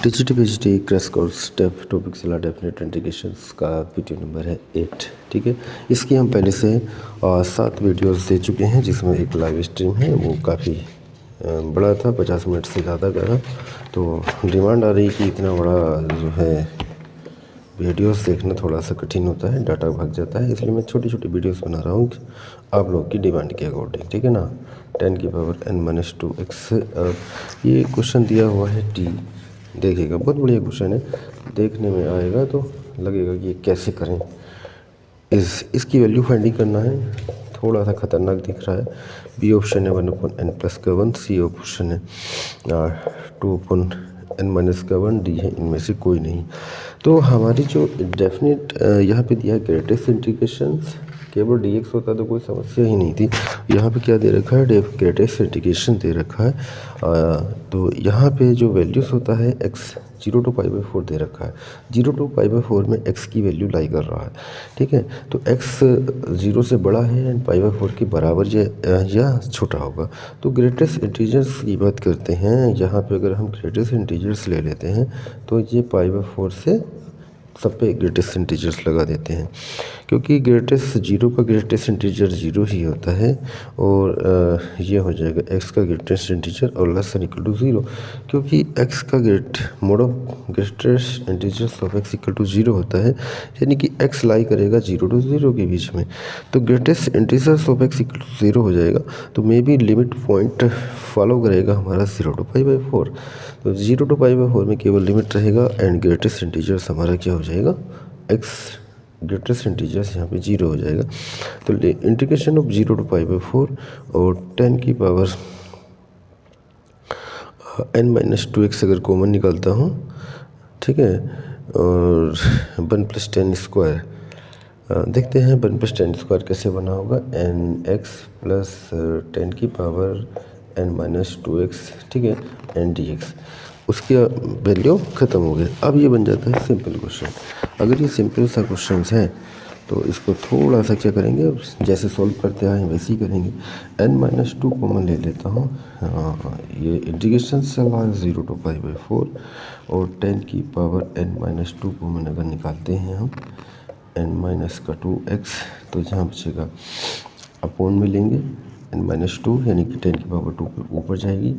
TGT PGT crash course step topic चला definite integrations का video number है 8। ठीक है, इसकी हम पहले से 7 वीडियोस दे चुके हैं, जिसमें एक लाइव स्ट्रीम है, वो काफ़ी बड़ा था, 50 मिनट से ज़्यादा का था। तो डिमांड आ रही कि इतना बड़ा जो है वीडियोस देखना थोड़ा सा कठिन होता है, डाटा भाग जाता है, इसलिए मैं छोटी छोटी वीडियोस बना रहा हूँ आप लोग की डिमांड के अकॉर्डिंग। ठीक है ना। 10⁻n-2x ये क्वेश्चन दिया हुआ है टी। देखिएगा, बहुत बढ़िया क्वेश्चन है, देखने में आएगा तो लगेगा कि ये कैसे करें। इसकी वैल्यू फाइंडिंग करना है, थोड़ा सा खतरनाक दिख रहा है। बी ऑप्शन है 1/n+1, सी ऑप्शन है 2/n-1, डी है इनमें से कोई नहीं। तो हमारी जो डेफिनेट यहाँ पे दिया है ग्रेटेस्ट इंटीग्रेशंस, केवल dx होता तो कोई समस्या ही नहीं थी। यहाँ पे क्या दे रखा है, ग्रेटेस्ट इंटीग्रेशन दे रखा है। तो यहाँ पे जो वैल्यूज़ होता है x 0 to π/4 दे रखा है। 0 to π/4 में x की वैल्यू लाई कर रहा है। ठीक है, तो x 0 से बड़ा है एंड π/4 के बराबर या छोटा होगा। तो ग्रेटेस्ट इंटीजर्स की बात करते हैं, यहाँ पे अगर हम ग्रेटेस्ट इंटीजर्स ले लेते हैं तो ये π/4 से सब पे ग्रेटेस्ट इंटीजर्स लगा देते हैं, क्योंकि ग्रेटेस्ट 0 का ग्रेटेस्ट इंटीजर 0 ही होता है। और ये हो जाएगा x का ग्रेटेस्ट इंटीजर और लेस देन इक्वल टू 0, क्योंकि x का mod of greatest integers of x equal to 0 होता है, यानी कि x लाई करेगा 0 to 0 के बीच में। तो greatest integers of x equal to 0 हो जाएगा, तो may be limit point follow करेगा हमारा 0 to π/4। तो 0 to π/4 में केवल लिमिट रहेगा एंड ग्रेटेस्ट इंटीजर्स हमारा क्या हो जाएगा, x ग्रेटेस्ट इंटीजर्स यहाँ पे 0 हो जाएगा। तो इंटीग्रेशन ऑफ 0 to π/4 और 10⁻n-2x अगर कॉमन निकालता हूँ, ठीक है, और 1+10², देखते हैं 1+10² कैसे बना होगा। nx + 10⁻n-2x, ठीक है, एन dx, उसकी वैल्यू ख़त्म हो गई। अब ये बन जाता है सिंपल क्वेश्चन। अगर ये सिंपल सा क्वेश्चन है तो इसको थोड़ा सा क्या करेंगे, जैसे सॉल्व करते आए वैसे ही करेंगे। n-2 कॉमन ले लेता हूँ, ये इंटीग्रेशन चल रहा है 0 to π/4 और 10⁻n-2 कॉमन अगर निकालते हैं हम n-2x, तो यहाँ बचेगा अपॉन में लेंगे n-2, यानी कि 10⁻2 पे ऊपर जाएगी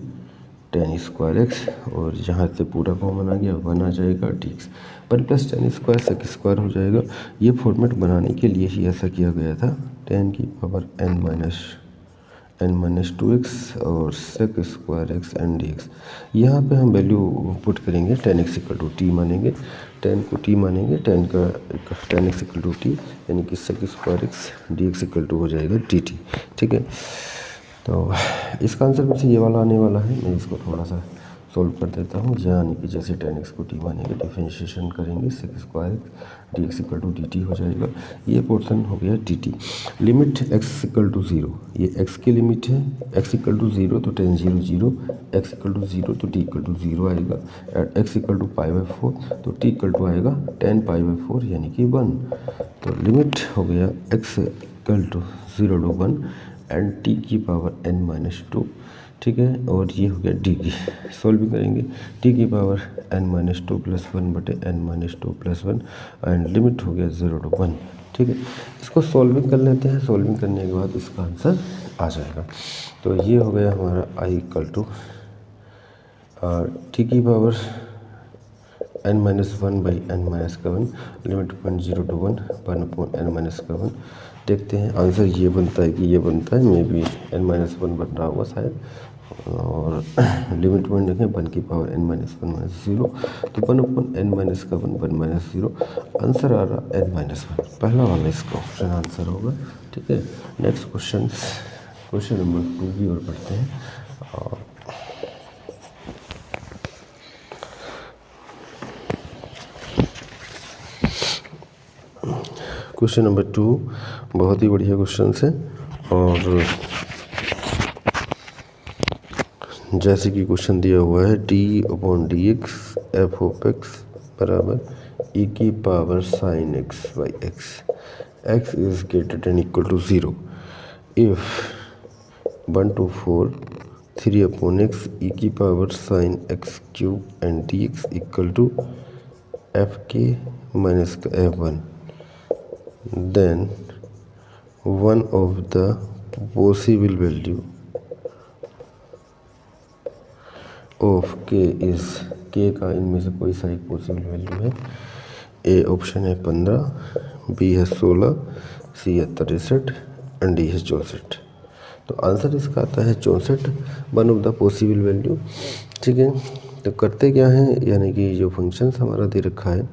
10² और यहाँ से पूरा कॉमन आ गया 1 आ जाएगा dx। 1+10² sec² हो जाएगा। ये फॉर्मेट बनाने के लिए ही ऐसा किया गया था, 10⁻n-2x और sec² n dx। यहाँ पे हम वैल्यू पुट करेंगे, 10x = t मानेंगे, 10 को t मानेंगे, 10x = t, यानी कि sec² dx = हो जाएगा dt। ठीक है, तो इसका आंसर मुझे ये वाला आने वाला है। मैं इसको थोड़ा सा सॉल्व कर देता हूँ, यानी कि जैसे 10x को t मानेंगे, डिफरेंशिएशन करेंगे, sec² dx = dt हो जाएगा। ये पोर्शन हो गया dt। लिमिट x = 0, ये x की लिमिट है, x = 0 तो 10 0 0, x = 0 तो t = 0 आएगा, x = π/4 तो t = आएगा 10 π/4 यानी कि 1। तो लिमिट हो गया x = 0 to 1 एंड t⁻n-2, ठीक है, और ये हो गया डी की। सॉल्व भी करेंगे, t⁻n-2 + 1/n-2 + 1 एंड लिमिट हो गया 0 to 1। ठीक है, इसको सॉल्विंग कर लेते हैं। सॉल्विंग करने के बाद इसका आंसर आ जाएगा। तो ये हो गया हमारा i = t⁻n-1/n-1 limit point 0 to 1 1/n-1। देखते हैं आंसर ये बनता है कि ये बनता है, मे बी n-1 बन रहा होगा शायद। और लिमिट पॉइंट देखें 1/n-1 तो 1/n-1 0, आंसर आ रहा n-1, पहला वाला इसका ऑप्शन आंसर होगा। ठीक है, नेक्स्ट क्वेश्चन नंबर 2 भी और पढ़ते हैं। और क्वेश्चन नंबर 2 बहुत ही बढ़िया क्वेश्चन है, और जैसे कि क्वेश्चन दिया हुआ है d/dx f(x) बराबर e⁻sin x/x, x is greater than equal to 0 if 1 to 4 3/x e की power sine x cube and d x equal to f के माइनस का f1 then one of the possible value of k is k का इनमें से कोई सा एक possible value है। ए ऑप्शन है 15, बी है 16, सी है 63 एंड डी है 64। तो आंसर इसका आता है 64, one of the possible value. ठीक है, तो करते क्या है, यानी कि जो फंक्शंस हमारा दे रखा है,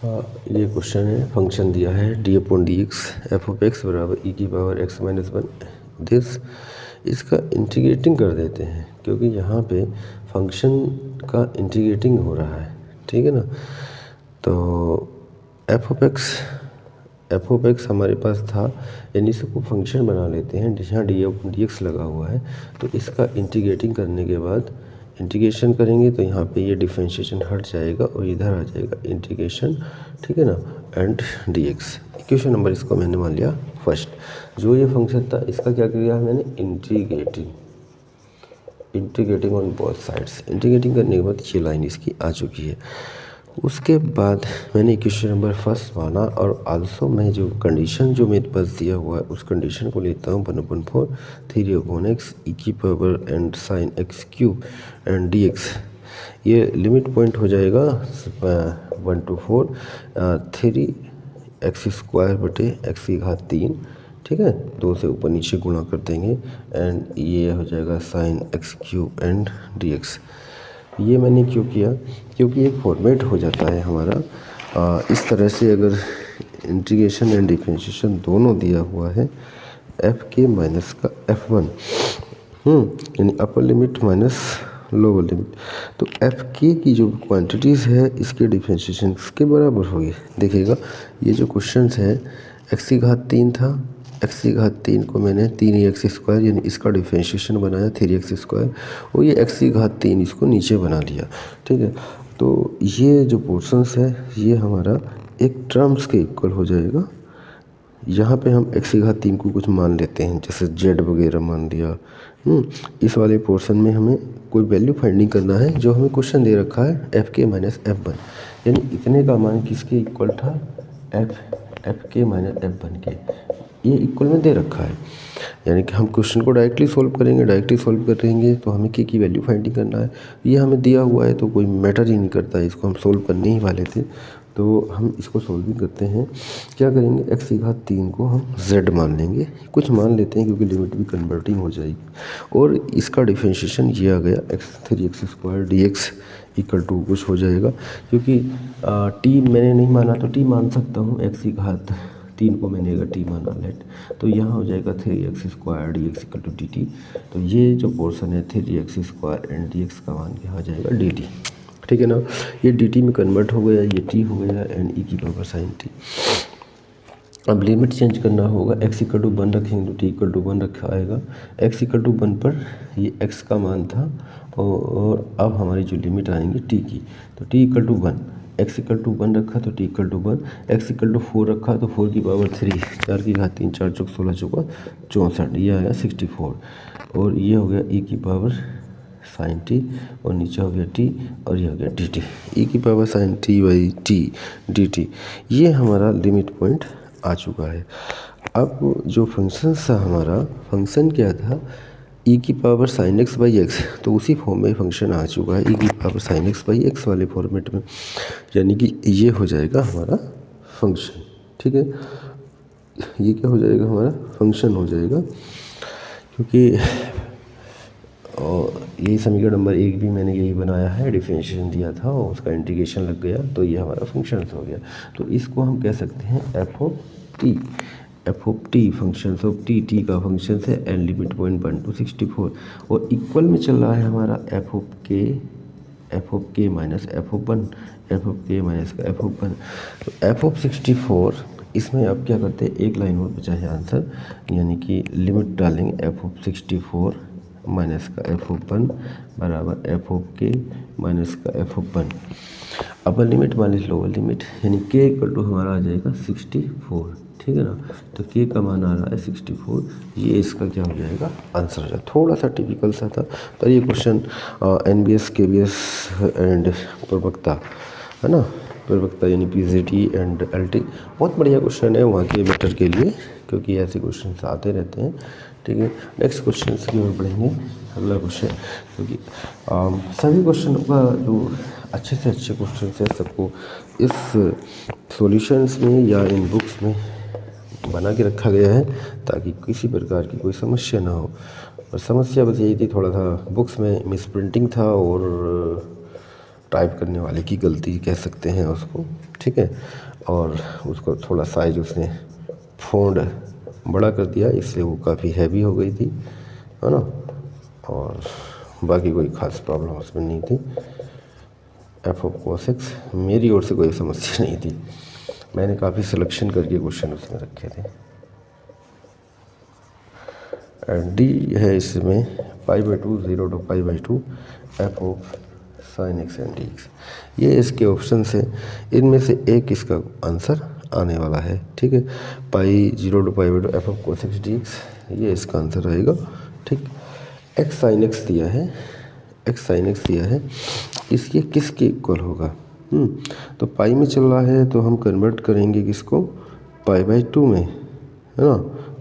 ये क्वेश्चन है, फंक्शन दिया है d/dx f(x) बराबर e की पावर x माइनस 1 दिस, इसका इंटीग्रेटिंग कर देते हैं क्योंकि यहाँ पे फंक्शन का इंटीग्रेटिंग हो रहा है। ठीक है ना, तो f(x) हमारे पास था, यानी इसको फंक्शन बना लेते हैं, जहाँ dx लगा हुआ है, तो इसका इंटीग्रेटिंग करने के बाद इंटीग्रेशन करेंगे तो यहाँ पे ये डिफरेंशिएशन हट जाएगा और इधर आ जाएगा इंटीग्रेशन। ठीक है ना, एंड dx इक्वेशन नंबर इसको मैंने मान लिया फर्स्ट। जो ये फंक्शन था इसका क्या किया मैंने, integrating on both sides. Integrating करने के बाद ये लाइन इसकी आ चुकी है। उसके बाद मैंने इक्वेशन नंबर फर्स्ट माना और आल्सो मैं जो कंडीशन जो मेरे पास दिया हुआ है उस कंडीशन को लेता हूँ 1/4 3/x e की power and sine x cube and dx। ये लिमिट पॉइंट हो जाएगा 1 to 4 3x² बटे x की घात 3। ठीक है, 2 से ऊपर नीचे गुणा कर देंगे एंड ये हो जाएगा sine x cube and dx। ये मैंने क्यों किया, क्योंकि एक फॉर्मेट हो जाता है हमारा इस तरह से, अगर इंटीग्रेशन एंड डिफरेंशिएशन दोनों दिया हुआ है एफ के माइनस का f1 यानी upper limit minus lower limit, तो एफ के की जो क्वांटिटीज़ है इसके डिफरेंशिएशन के बराबर होगी। देखिएगा ये जो क्वेश्चंस है x की घात 3 था, x की घात 3 को मैंने 3x² यानी इसका डिफरेंशिएशन बनाया 3x², और ये x की घात 3 इसको नीचे बना लिया। ठीक है, तो ये जो पोर्शंस है ये हमारा एक टर्म्स के इक्वल हो जाएगा। यहाँ पे हम x की घात 3 को कुछ मान लेते हैं, जैसे z वगैरह मान दिया। इस वाले पोर्शन में हमें कोई वैल्यू फाइंडिंग करना है, जो हमें क्वेश्चन दे रखा है एफ के माइनस f1, यानी इतने का मान किसके इक्वल था, एफ के माइनस f1 के, ये इक्वल में दे रखा है। यानी कि हम क्वेश्चन को डायरेक्टली सॉल्व करेंगे तो हमें के की वैल्यू फाइंडिंग करना है। ये हमें दिया हुआ है तो कोई मैटर ही नहीं करता है, इसको हम सोल्व करने ही वाले थे, तो हम इसको सोल्विंग करते हैं। क्या करेंगे, x की घात 3 को हम z मान लेंगे, कुछ मान लेते हैं क्योंकि लिमिट भी कन्वर्टिंग हो जाएगी, और इसका डिफरेंशिएशन ये आ गया x3x² dx इक्वल टू कुछ हो जाएगा, क्योंकि t मैंने नहीं माना तो t मान सकता हूँ, x की घात 3 को मैंने अगर t माना लेट, तो यहाँ हो जाएगा 3x² dx equal to dt। तो ये जो पोर्शन है 3x² एंड dx का मान क्या हो जाएगा dt। ठीक है ना, ये dt में कन्वर्ट हो गया, ये t हो गया एंड e की पावर साइन t। अब लिमिट चेंज करना होगा, x इक्वल टू 1 रखेंगे तो t इक्वल टू 1 रखा आएगा। x इक्वल टू 1 पर ये x का मान था, और अब हमारी जो लिमिट आएंगी t की, तो t equal to 1, x equal to 1 रखा तो t equal to 1, x equal to 4 रखा तो 4 की पावर 3, 4 की घात 3, 4 चौक 16 चौका 64, ये आया 64, और ये हो गया e की पावर साइन टी, और नीचे हो गया टी, और ये हो गया डी टी, ई की power sign T by T D T. ये हमारा लिमिट पॉइंट आ चुका है। अब जो फंक्शन था हमारा, फंक्शन क्या था, ई की power sine x by x, तो उसी फॉर्म में फंक्शन आ चुका है, ई की power sine x by x वाले फॉर्मेट में, यानी कि ये हो जाएगा हमारा फंक्शन। ठीक है, ये क्या हो जाएगा, हमारा फंक्शन हो जाएगा, क्योंकि और यही समीकरण नंबर 1 भी मैंने यही बनाया है, डिफरेंशिएशन दिया था और उसका इंटीग्रेशन लग गया, तो ये हमारा फंक्शन हो गया। तो इसको हम कह सकते हैं F of T function of T का फंक्शन है एंड लिमिट पॉइंट 1 to 64, और इक्वल में चल रहा है हमारा एफ ऑफ के minus F of 1, F of के माइनस का एफ ऑफ 1, तो एफ ऑफ 64। इसमें आप क्या करते हैं, एक लाइन और बचा है आंसर, यानी कि लिमिट डालेंगे एफ ऑफ 64 माइनस का एफ ऑफ 1 बराबर एफ ऑफ के माइनस का F of 1, upper limit minus lower limit, यानी के इक्वल टू हमारा आ जाएगा 64। ठीक है ना। तो के का मान आ रहा है 64, ये इसका क्या हो जाएगा आंसर हो जाएगा। थोड़ा सा टिपिकल सा था, पर ये क्वेश्चन NBS KBS एंड प्रवक्ता है ना, प्रवक्ता यानी PGT एंड LT, बहुत बढ़िया क्वेश्चन है वहाँ के बेटर के लिए, क्योंकि ऐसे क्वेश्चन आते रहते हैं। ठीक है, नेक्स्ट क्वेश्चन की ओर बढ़ेंगे। अगला क्वेश्चन, क्योंकि सभी क्वेश्चनों का जो अच्छे से अच्छे क्वेश्चन है सबको इस सॉल्यूशंस में या इन बुक्स में बना के रखा गया है, ताकि किसी प्रकार की कोई समस्या ना हो। और समस्या बस यही थी, थोड़ा सा बुक्स में मिस प्रिंटिंग था और टाइप करने वाले की गलती कह सकते हैं उसको। ठीक है, और उसको थोड़ा साइज उसने फ़ॉन्ट बड़ा कर दिया, इसलिए वो काफ़ी हैवी हो गई थी, है ना। और बाकी कोई ख़ास प्रॉब्लम उसमें नहीं थी। f(cos)x मेरी ओर से कोई समस्या नहीं थी, मैंने काफ़ी सिलेक्शन करके क्वेश्चन उसमें रखे थे। एंड डी है इसमें π/2 0 to π/2 f(sin)x and dx, ये इसके ऑप्शन है। इनमें से एक इसका आंसर आने वाला है। ठीक है, π0 to π/2 f(cos)x dx, ये इसका आंसर रहेगा। ठीक, x(sin)x दिया है, x(sin)x दिया है, इसके किसके इक्वल होगा। तो पाई में चल रहा है तो हम कन्वर्ट करेंगे किसको π/2 में, है ना।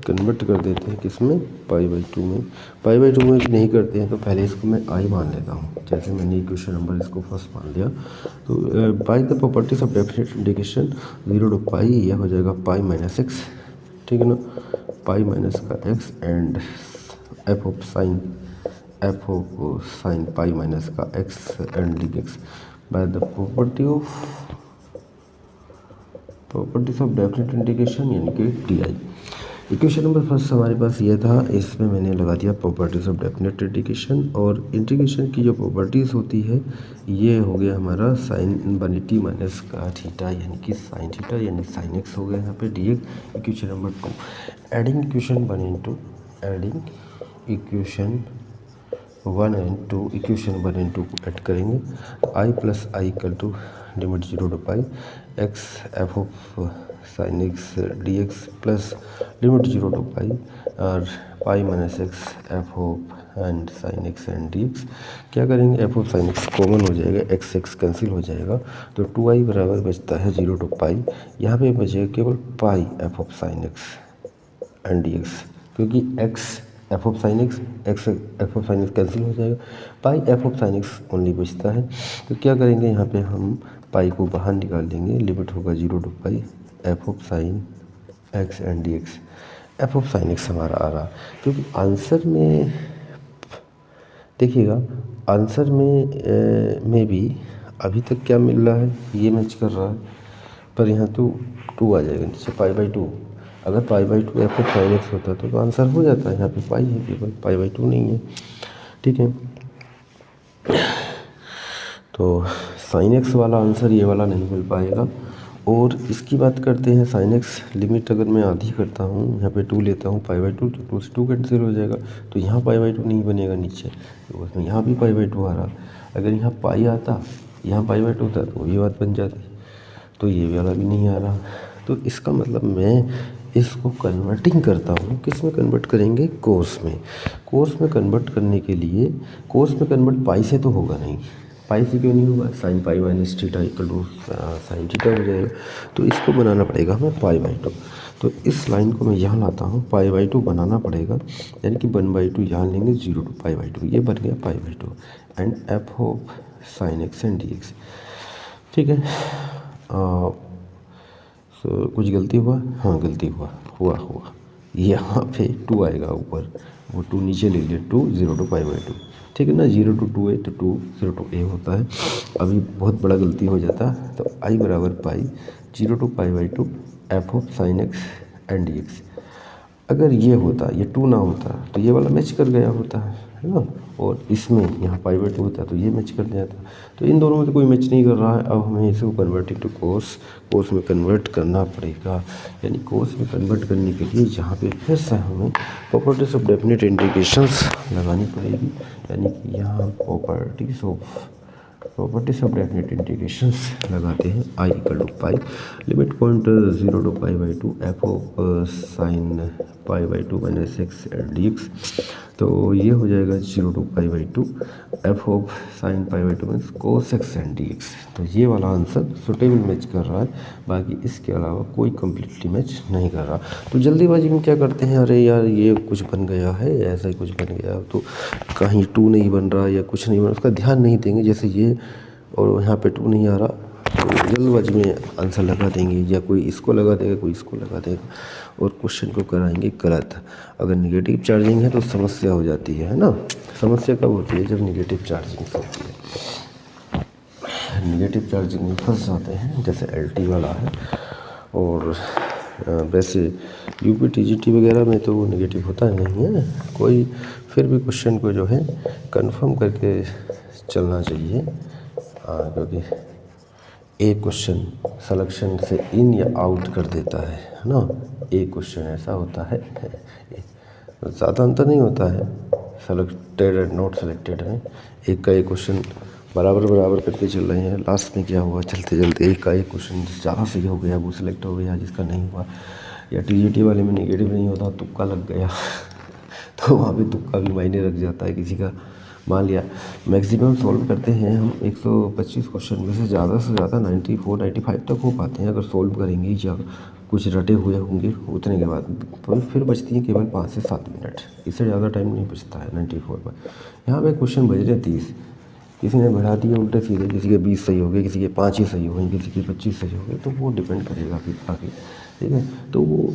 कन्वर्ट कर देते हैं किसमें π/2 में। π/2 में नहीं करते हैं तो पहले इसको मैं आई मान लेता हूँ, जैसे मैंने इक्वेशन नंबर इसको फर्स्ट मान लिया। तो by the properties of definite integration 0 to π, यह हो जाएगा π-x, ठीक है ना, π-x and f of sign π-x and dx by the properties of definite integration यानी कि टी। इक्वेशन नंबर फर्स्ट हमारे पास ये था, इसमें मैंने लगा दिया प्रॉपर्टीज ऑफ डेफिनेट इंटीग्रेशन। और इंटीग्रेशन की जो प्रॉपर्टीज़ होती है ये हो गया हमारा साइन बनी टी माइनस का थीटा यानी कि साइन थीटा यानी साइन एक्स हो गया यहाँ पे dx। Equation number 2, adding equation 1 and 2, equation 1 and 2 को ऐड करेंगे तो i plus i equal to limit 0 to π x f of sine x dx plus limit 0 to π और π-x f of and sine x and dx। क्या करेंगे, f of sine x common हो जाएगा, x cancel हो जाएगा, तो 2i बराबर बचता है 0 to π। यहाँ पे बचेगा केवल पाई f of sine x and dx, क्योंकि x f of sine x f of sine x cancel हो जाएगा, पाई f of sine x only बचता है। तो क्या करेंगे, यहाँ पे हम पाई को बाहर निकाल देंगे, लिमिट होगा 0 to π f of sine x and dx। f of sine x हमारा आ रहा, क्योंकि आंसर में देखिएगा, आंसर में भी अभी तक क्या मिल रहा है, ये मैच कर रहा है, पर यहाँ तो 2 आ जाएगा नीचे π/2। अगर π/2 f ऑफ साइन एक्स होता तो आंसर हो जाता है, यहाँ पे पाई है केवल, π/2 नहीं है। ठीक है, तो साइन एक्स वाला आंसर ये वाला नहीं मिल पाएगा। और इसकी बात करते हैं, साइन एक्स लिमिट अगर मैं आधी करता हूँ, यहाँ पे 2 लेता हूँ π/2, तो 2 से 2 कैंसिल हो जाएगा, तो यहाँ π/2 नहीं बनेगा नीचे, तो उसमें यहाँ भी π/2 आ रहा। अगर यहाँ पाई आता, यहाँ π/2 होता तो ये बात बन जाती, तो ये वाला भी नहीं आ रहा। तो इसका मतलब मैं इसको कन्वर्टिंग करता हूँ, किस में कन्वर्ट करेंगे, कोस में। कोस में कन्वर्ट करने के लिए, कोस में कन्वर्ट पाई से तो होगा नहीं, पाई से क्यों नहीं होगा, sine pi minus theta equal to sine theta हो जाएगा, तो इसको बनाना पड़ेगा हमें π/2। तो इस लाइन को मैं यहाँ लाता हूँ, π/2 बनाना पड़ेगा, यानी कि 1/2 यहाँ लेंगे 0 to π/2, ये बन गया π/2 and f of sine x and dx। ठीक है, कुछ गलती हुआ, हाँ गलती हुआ यहाँ पे 2 आएगा ऊपर, वो 2 नीचे ले लिया, 2 0 to π/2, ठीक है ना। 0 to 2 है तो 2 0 to a होता है, अभी बहुत बड़ा गलती हो जाता, तो i बराबर पाई 0 to π/2 f of sine x and dx। अगर ये होता, ये 2 ना होता तो ये वाला मैच कर गया होता है ना, और इसमें यहाँ π/2 होता तो ये मैच कर जाता, तो इन दोनों में तो कोई मैच नहीं कर रहा है। अब हमें इसको कन्वर्टिंग टू कोस में कन्वर्ट करना पड़ेगा, यानी कोस में कन्वर्ट करने के लिए यहाँ पे फिर से हमें प्रॉपर्टीज ऑफ डेफिनेट इंटीग्रेशंस लगानी पड़ेगी, यानी कि यहाँ properties of properties of definite integrations लगाते हैं। I equal to pi limit point 0 to pi by two f of sine pi by two minus x d x. तो ये हो जाएगा 0 to pi by two f of sine pi by two minus cos x and d x. तो ये वाला answer suitable match कर रहा है, बाकी इसके अलावा कोई कम्प्लीटली मैच नहीं कर रहा। तो जल्दीबाजी में क्या करते हैं, अरे यार ये कुछ बन गया है, ऐसा ही कुछ बन गया, तो कहीं 2 नहीं बन रहा या कुछ नहीं बन रहा, उसका ध्यान नहीं देंगे। जैसे ये और यहाँ पे 2 नहीं आ रहा तो जल्दबाजी में आंसर लगा देंगे, या कोई इसको लगा देगा कोई इसको लगा देगा और क्वेश्चन को कराएंगे गलत। अगर निगेटिव चार्जिंग है तो समस्या हो जाती है ना। समस्या कब होती है, जब निगेटिव चार्जिंग होती है। निगेटिव चार्जिंग में फंस जाते हैं, जैसे एलटी वाला है। और वैसे यूपी टीजीटी वगैरह में तो वो निगेटिव होता नहीं है कोई, फिर भी क्वेश्चन को जो है कंफर्म करके चलना चाहिए, क्योंकि एक क्वेश्चन सिलेक्शन से इन या आउट कर देता है ना। एक क्वेश्चन ऐसा होता है, ज़्यादा अंतर नहीं होता है सेलेक्टेड एंड नॉट सेलेक्टेड में। एक का एक क्वेश्चन बराबर बराबर करके चल रहे हैं, लास्ट में क्या हुआ, चलते चलते एक का एक क्वेश्चन ज़्यादा सही हो गया, वो सिलेक्ट हो गया, जिसका नहीं हुआ। या टीजीटी वाले में नेगेटिव नहीं होता, तुक्का लग गया तो वहाँ पे तुक्का भी मायने रख जाता है किसी का। मान लिया मैक्सिमम सॉल्व करते हैं हम 125 क्वेश्चन में से ज़्यादा 94-95 तक हो पाते हैं अगर सॉल्व करेंगे, या कुछ रटे हुए होंगे उतने के बाद। फिर बचती हैं केवल 5 से 7 मिनट, इससे ज़्यादा टाइम नहीं बचता है 94 पर। यहाँ पे क्वेश्चन बज रहे 30, किसी ने बढ़ा दिए उल्टे सीधे, किसी के 20 सही हो गए, किसी के 5 ही सही हो गए, किसी के 25 सही हो गए, तो वो डिपेंड करेगा फिर आगे, ठीक है। तो वो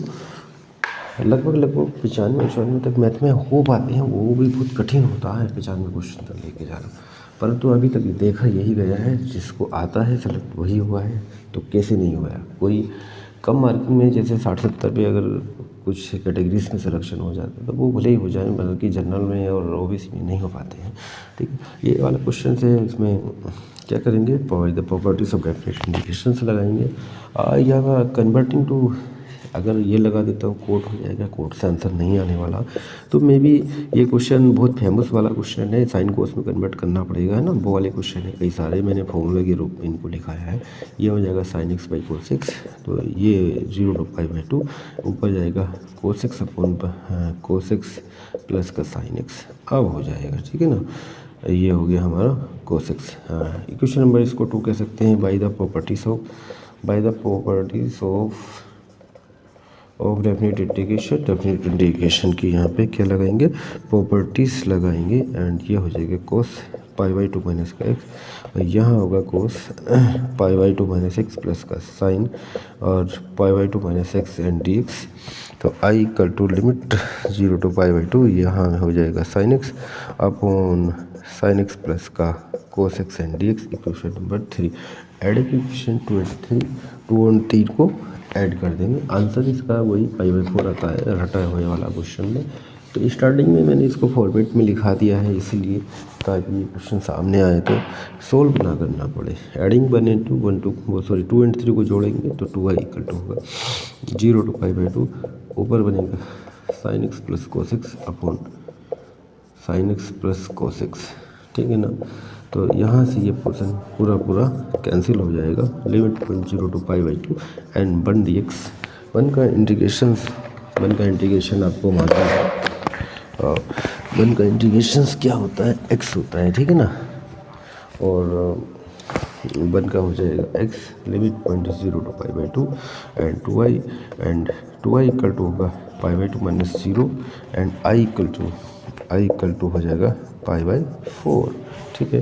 लगभग 95-94 तक मैथ में हो पाते हैं, वो भी बहुत कठिन होता है 95 क्वेश्चन तक लेके जाना। परंतु अभी तक देखा यही गया है, जिसको आता है सेलेक्ट वही हुआ है, तो कैसे नहीं हुआ है। कोई कम मार्किंग में जैसे 60-70 पे अगर कुछ कैटेगरीज में सिलेक्शन हो जाता है तो वो भले ही हो जाए, बल्कि जनरल में और ओबीसी में नहीं हो पाते हैं, ठीक है। ये वाला क्वेश्चन है, इसमें क्या करेंगे, the properties of definite integrations लगाएंगे, या कन्वर्टिंग टू, अगर ये लगा देता हूँ कोड हो जाएगा, कोड से आंसर नहीं आने वाला। तो मे बी ये क्वेश्चन बहुत फेमस वाला क्वेश्चन है, साइन कोस में कन्वर्ट करना पड़ेगा, है ना। वो वाले क्वेश्चन है कई सारे, मैंने फॉर्मूले के रूप में इनको लिखाया है। ये हो जाएगा sine x by cos x, तो ये 0 टू पाई बाई टू, ऊपर जाएगा cos x upon cos x plus का साइन एक्स, अब हो जाएगा, ठीक है ना। ये हो गया हमारा कोस एक्स। इक्वेशन नंबर इसको 2 कह सकते हैं। By the properties of definite integration की यहाँ पे क्या लगाएंगे, प्रॉपर्टीज़ लगाएंगे, एंड ये हो जाएगा cos pi by two minus का एक्स, और यहाँ होगा cos pi by two minus x plus का साइन, और pi by two minus x and d x. तो I equal to limit 0 to pi by two, यहाँ हो जाएगा sine x upon sine x plus का cos x and d x. Equation number 3 add equation 2 और 3 को add कर देंगे। Answer इसका वही पाई बाई 4 आता है रटा हुए वाला क्वेश्चन में। तो स्टार्टिंग में मैंने इसको फॉर्मेट में लिखा दिया है, इसीलिए ताकि ये क्वेश्चन सामने आए तो सोल्व ना करना पड़े। एडिंग 2 एंड 3 को जोड़ेंगे तो 2i इक्वल टू होगा 0 टू पाई बाई 2, ऊपर बनेगा sign x plus cos x upon sine x plus cos x, ठीक है ना। तो यहाँ से ये पोर्शन पूरा कैंसिल हो जाएगा। Limit point 0 to pi by 2 and 1 d x. 1 का इंटीग्रेशन आपको मालूम है, 1 का इंटीग्रेशन क्या होता है, x होता है, ठीक है ना। और 1 का हो जाएगा x, limit point 0 to pi by 2 and 2i equal to होगा pi by 2 minus 0 and i equal to हो जाएगा पाई बाई 4, ठीक है।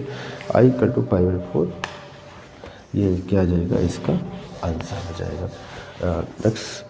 i equal to pi by 4, ये क्या आ जाएगा, इसका आंसर आ जाएगा। नेक्स्ट